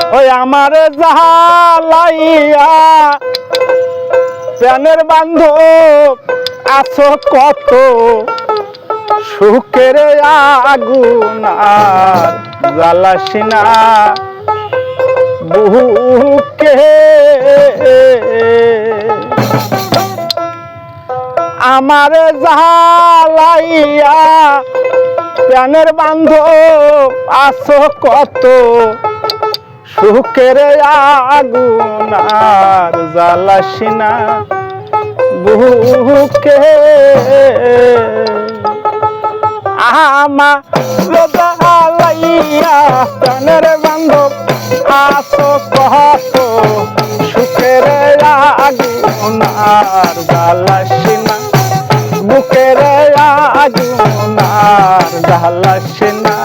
ওই আমার জালাইয়া প্রাণের বান্ধব আছো কত সুখের আগুন আর জ্বালাসিনা বুকে আমার জালাইয়া প্রাণের বান্ধব আছো কত সুখের আগুন আর জ্বালাসিনা বুকে আমার জালাইয়া প্রাণের বান্ধব আছো কত সুখের আগুন আর জ্বালাসিনা বুকের আগুন আর জ্বালাসিনা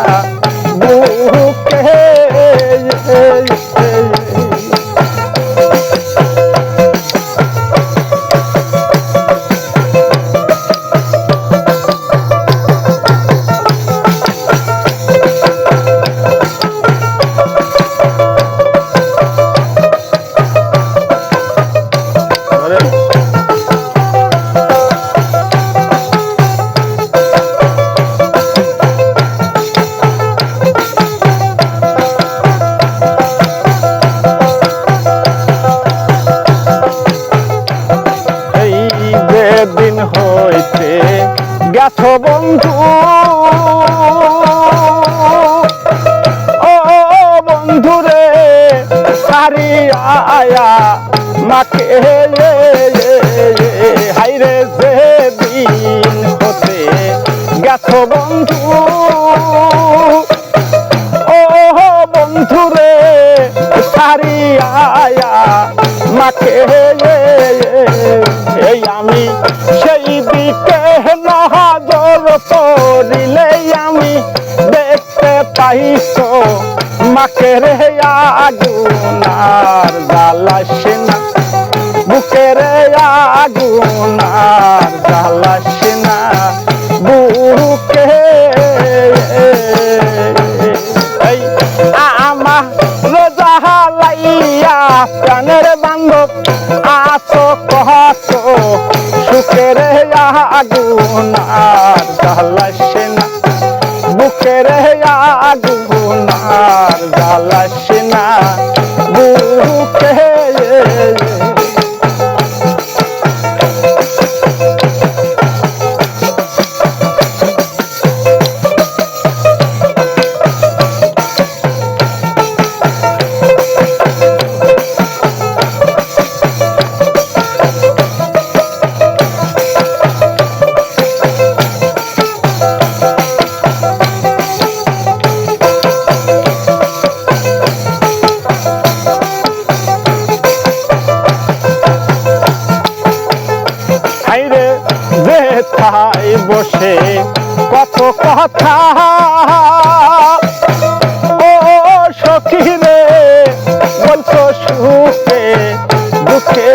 বুকে দিন হইতে গেছো বন্ধু ও বন্ধু রে সারিয়া মাকে হাইরে যে দিন হতে গেছো বন্ধু ও বন্ধু রে সারিয়া মাকে এই আমি সেই দিকে নজর করিলে আমি দেখতে পাইছো মাকে রে আগুন আর জ্বালাসিনা বুকে রে আগুন আর জ্বালাসিনা বুকে এই আমার জালাইয়া প্রাণের বান্ধব আছো কত সুখের আগুন আর জ্বালাসিনা বুকের আগুন আর জ্বালাসিনা বুকে যেথায় বসে কত কথা ও সখী রে বলছো সুখে দুঃখে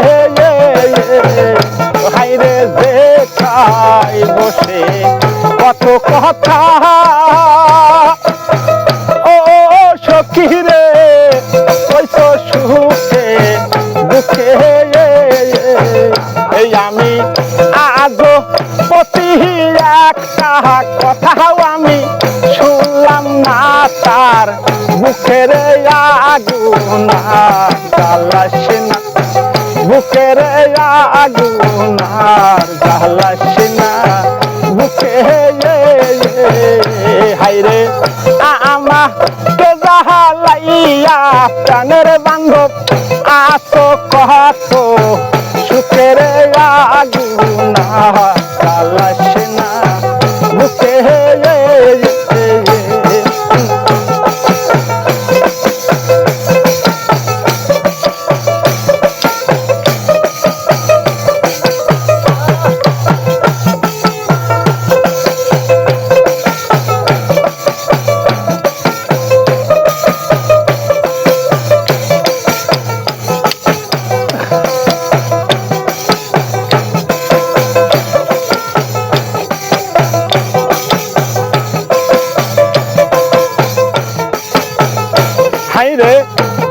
হাইরে যেথায় বসে কত কথা ও সখী রে বলছো সুখে দুঃখে এই আমি আজও প্রতি একটা কথাও আমি শুনলাম না তার বুকের আগুন আর জ্বালাসিনা বুকের আগুন আর জ্বালাসিনা বুকে হাইরে আমাকে জালাইয়া প্রাণের বান্ধব আছো কত সুখের আগুন আর জ্বালাসিনা বুকে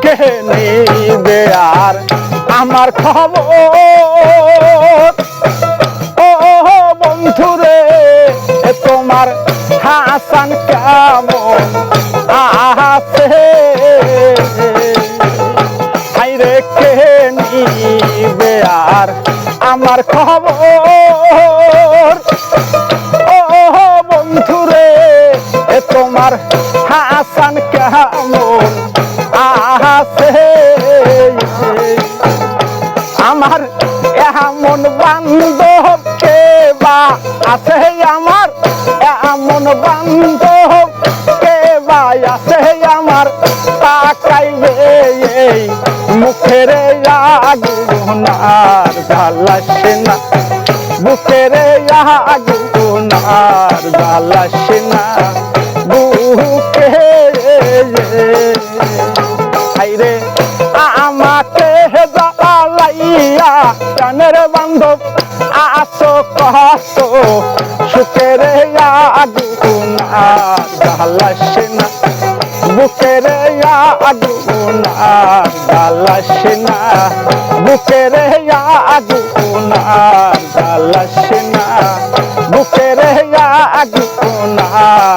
কে নিবে আর আমার খবর ও বন্ধুরে তোমার হাসান কেমন আছে হাইরে কে নিবে আর আমার খবর ও বন্ধুরে তোমার হাসান কেমন আছে আমার এমন বান্ধব কে বা আছে আমার এমন বান্ধব কে বা আছে আমার তাকাইবে এই মুখের আগুন আর জ্বালাসে না বুকের আগুন আর জ্বালাসে না বুকে হাইরে আমাকে জ্বালাইয়া প্রাণের বান্ধব আসো কত সুখের আগুন আর জ্বালাসে না বুকের আগুন আর জ্বালাসে না বুকের আগুন আর জ্বালাসে না বুকের আগুন আর